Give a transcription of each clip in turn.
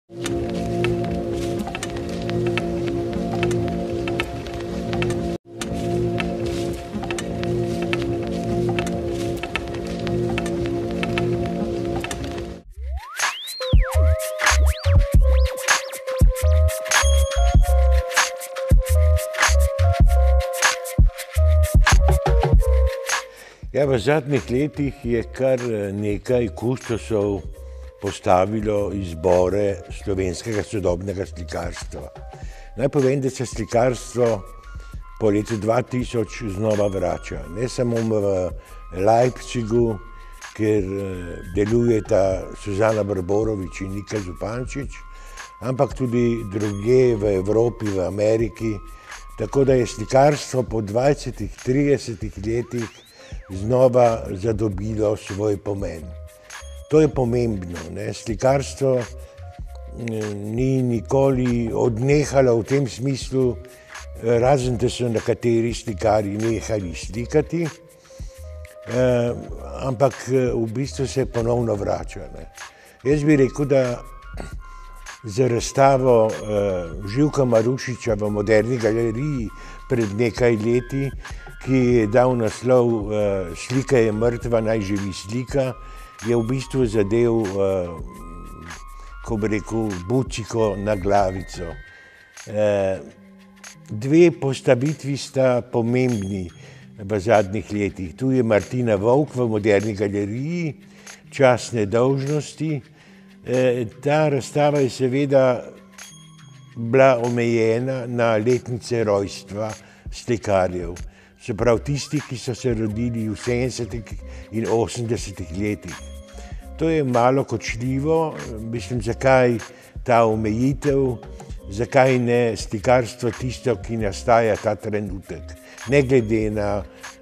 Ja, v zadnjih letih je kar nekaj kustosov postavilo izbore slovenskega sodobnega slikarstva. Naj povem, da se slikarstvo po letu 2000 znova vrača. Ne samo v Leipzigu, kjer delujeta Suzana Brborović in Nika Zupančič, ampak tudi drugje v Evropi, v Ameriki. Tako da je slikarstvo po 20-30 letih znova zadobilo svoj pomen. To je pomembno, ne? Slikarstvo ni nikoli odnehalo v tem smislu, razen da so nekateri slikarji nehali slikati, ampak v bistvu se ponovno vrača, ne? Jaz bi rekel, da za razstavo Živka Marušiča v Moderni galeriji pred nekaj leti, ki je dal naslov Slika je mrtva, naj živi slika, je v bistvu zadev, ko bi rekel, bučiko na glavico. Dve postavitvi sta pomembni v zadnjih letih. Tu je Martina Vovk v Moderni galeriji, Častne dolžnosti. Ta razstava je seveda bila omejena na letnice rojstva slikarjev. Se pravi tisti, ki so se rodili v 70. in 80. letih. To je malo kočljivo, mislim, zakaj ta omejitev, zakaj ne slikarstvo tisto, ki nastaja ta trenutek. Ne glede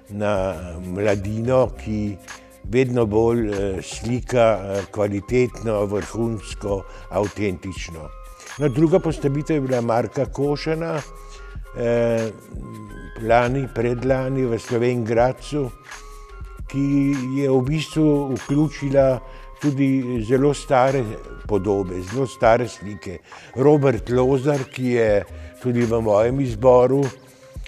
na mladino, ki vedno bolj slika kvalitetno, vrhunsko, avtentično. No, druga postavitev je bila Marka Košana, predlani v Slovenj Gradcu, ki je v bistvu vključila tudi zelo stare podobe, zelo stare slike. Robert Lozar, ki je tudi v mojem izboru,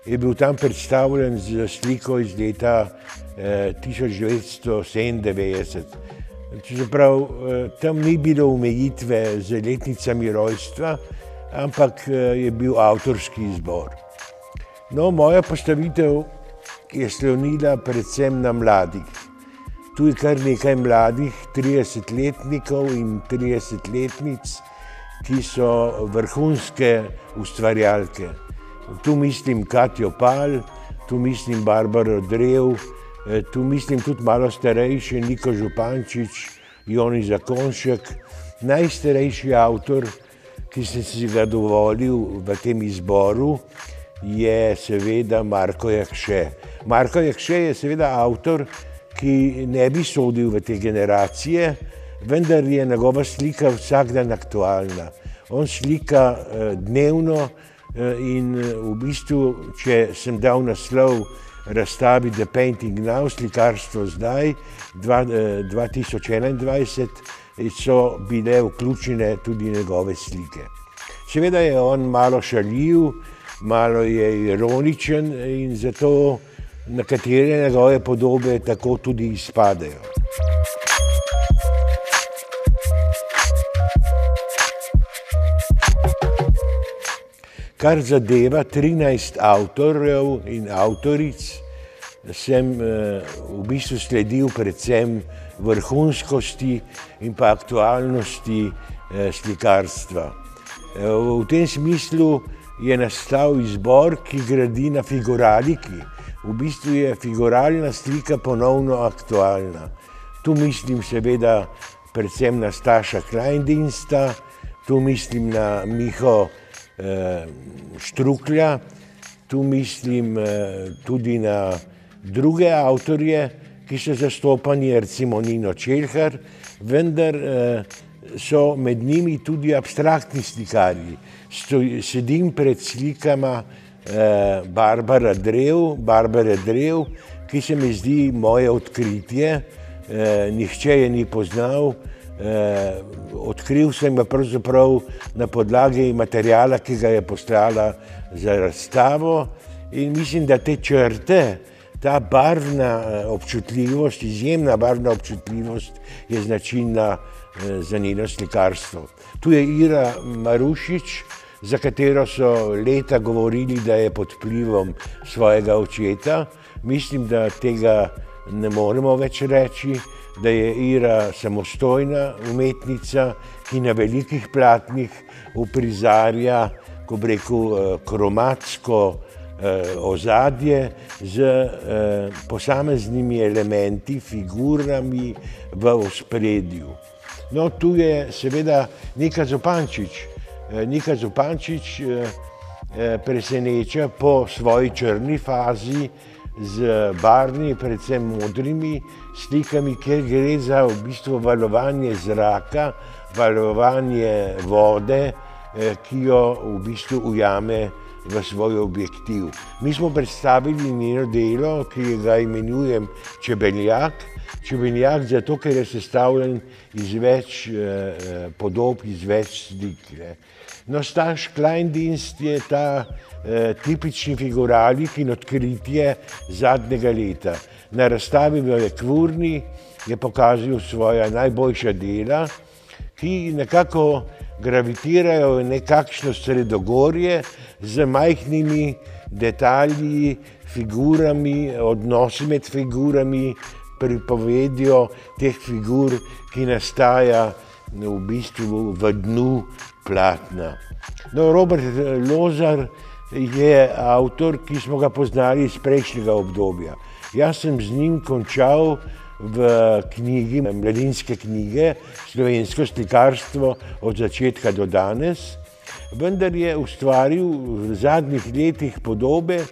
je bil tam predstavljen z sliko iz leta 1997. Čeprav tam ni bilo omejitve z letnicami rojstva, ampak je bil avtorski izbor. No, moja postavitev je slonila predvsem na mladih. Tu je kar nekaj mladih, 30-letnikov in 30-letnic, ki so vrhunske ustvarjalke. Tu mislim Katjo Pal, tu mislim Barbaro Drev, tu mislim tudi malo starejši Niko Zupančič, Joni Zakonjšek. Najstarejši avtor, ki sem si ga dovolil v tem izboru, je seveda Marko Jakše. Marko Jakše je seveda avtor, ki ne bi sodil v te generacije, vendar je njegova slika vsak dan aktualna. On slika dnevno in v bistvu, če sem dal naslov razstavi The Painting Now, slikarstvo zdaj, 2021, so bile vključene tudi njegove slike. Seveda je on malo šaljiv, malo je ironičen in zato nekatere njegove podobe tako tudi izpadejo. Kar zadeva 13 avtorjev in avtoric, sem v bistvu sledil predvsem vrhunskosti in pa aktualnosti slikarstva. V tem smislu je nastal izbor, ki gradi na figuraliki. V bistvu je figuralna slika ponovno aktualna. Tu mislim seveda predvsem na Staša Kleindiensta, tu mislim na Miho Štruklja, tu mislim tudi na druge avtorje, ki so zastopani, recimo Nino Čelhar, vendar so med njimi tudi abstraktni slikarji. Sedim pred slikama Barbare Drev, ki se mi zdi moje odkritje, nihče je ni poznal, Odkril sem ga pravzaprav na podlagi materijala, ki ga je poslala za razstavo, in mislim, da te črte, ta barvna občutljivost, izjemna barvna občutljivost je značilna za njeno slikarstvo. Tu je Ira Marušič, za katero so leta govorili, da je pod vplivom svojega očeta. Mislim, da tega ne moremo več reči, da je Ira samostojna umetnica, ki na velikih platnih uprizarja, ko bi rekel, kromatsko ozadje z posameznimi elementi, figurami v ospredju. No, tu je seveda Nika Zupančič. Nika Zupančič preseneča po svoji črni fazi z barvnimi, predvsem modrimi slikami, kjer gre za v bistvu valovanje zraka, valovanje vode, ki jo v bistvu ujame v svoj objektiv. Mi smo predstavili njeno delo, ki ga imenujem Čebeljak. Čebeljak zato, ker je sestavljen iz več podob, iz več slik. No, Staš Kleindienst je ta tipični figuralik in odkritje zadnjega leta. Na razstavi v Lekvurni je pokazal svoja najboljša dela, ki nekako gravitirajo v nekakšno sredogorje z majhnimi detalji, figurami, odnosi med figurami, pripovedjo teh figur, ki nastaja v bistvu v dnu platna. No, Robert Lozar je avtor, ki smo ga poznali iz prejšnjega obdobja. Jaz sem z njim končal v knjigi, mladinske knjige, Slovensko slikarstvo od začetka do danes, vendar je ustvaril v zadnjih letih podobe,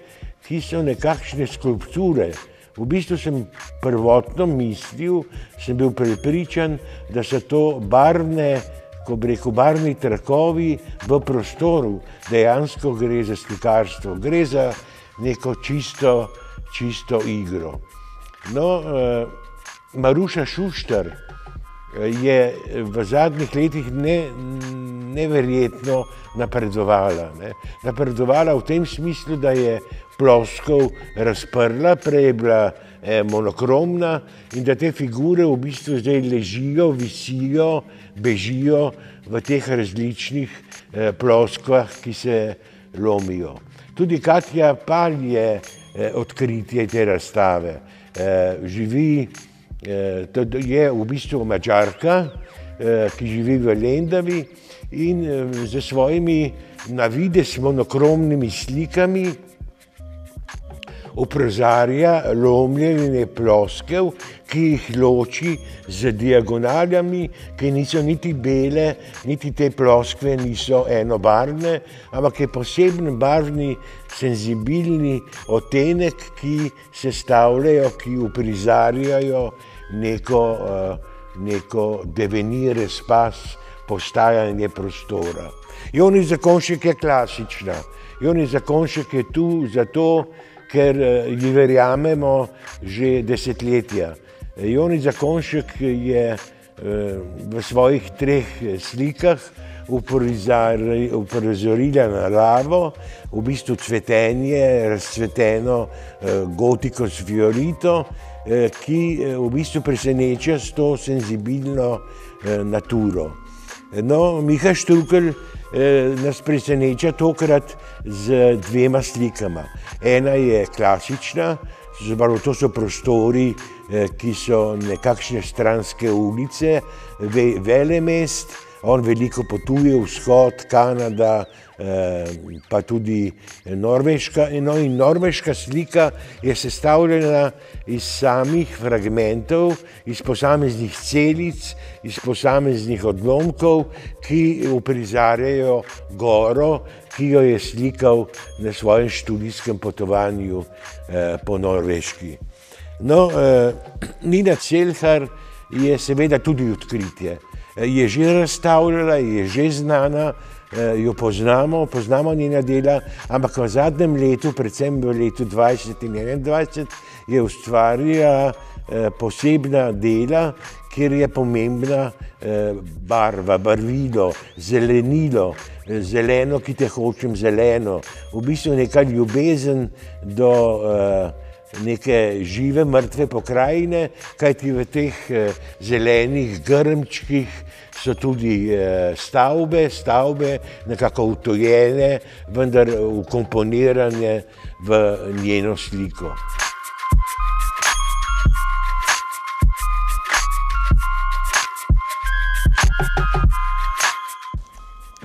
ki so nekakšne skulpture. V bistvu sem prvotno mislil, sem bil prepričan, da so to barvne, ko bi rekel, barvni trakovi v prostoru. Dejansko gre za slikarstvo, gre za neko čisto igro. No, Maruša Šuštar je v zadnjih letih neverjetno napredovala. Napredovala v tem smislu, da je ploskov razprla, prej je bila monokromna in da te figure v bistvu zdaj ležijo, visijo, bežijo v teh različnih ploskvah, ki se lomijo. Tudi Katja Pal je odkritje te razstave. Je v bistvu Madžarka, ki živi v Lendavi in z svojimi na videz monokromnimi slikami uprizarja lomljenje ploskev, ki jih loči z diagonaljami, ki niso niti bele, niti te ploskve niso enobarvne, ampak je poseben barvni, senzibilni odtenek, ki sestavljajo, ki uprizarjajo neko devenire, spas, postajanje prostora. Joni Zakonjšek je klasična. Joni Zakonjšek je tu zato, ker ji verjamemo že desetletja. Joni Zakonjšek je v svojih 3 slikah uprizorila naravo, v bistvu cvetenje, razcveteno gotiko s fiorito, ki v bistvu preseneča s to senzibilno naturo. No, Miha Štrukelj nas preseneča tokrat z 2 slikama. Ena je klasična, to so prostori, ki so nekakšne stranske ulice, velemest, on veliko potuje, vzhod, Kanada, pa tudi Norveška. No, in norveška slika je sestavljena iz samih fragmentov, iz posameznih celic, iz posameznih odlomkov, ki uprizarjajo goro, ki jo je slikal na svojem študijskem potovanju po Norveški. No, Nina Celhar je seveda tudi odkritje. Je že razstavljala, je že znana, jo poznamo njena dela, ampak v zadnjem letu, predvsem v letu 2020 in 2021, je ustvarila posebna dela, kjer je pomembna barva, barvilo, zelenilo, zeleno, ki te hočem, zeleno. V bistvu neka ljubezen do neke žive, mrtve pokrajine, kajti v teh zelenih grmčkih so tudi stavbe nekako utojene, vendar vkomponirane v njeno sliko.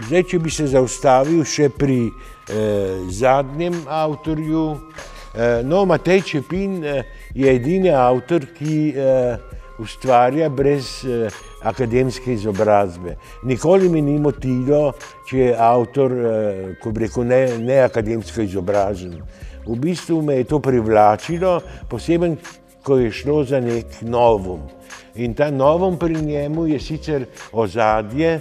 Zdaj, če bi se zaustavil še pri zadnjem avtorju, Matej Čepin je edini avtor, ki ustvarja brez akademske izobrazbe. Nikoli me ni motilo, če je avtor, ko bi rekel, ne akademsko izobražen. V bistvu me je to privlačilo, posebej, ko je šlo za nek novum. In ta novum pri njemu je sicer ozadje,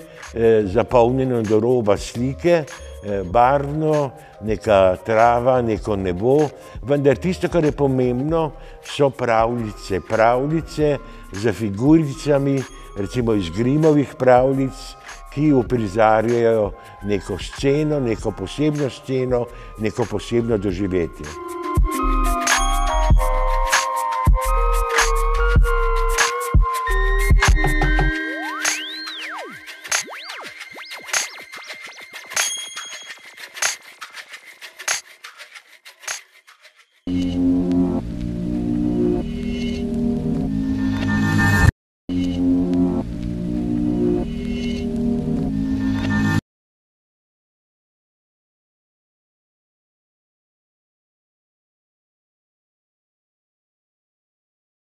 zapolnjeno do roba slike, barvno, neka trava, neko nebo, vendar tisto, kar je pomembno, so pravljice. Pravljice z figuricami, recimo iz Grimovih pravljic, ki uprizarjajo neko sceno, neko posebno doživetje.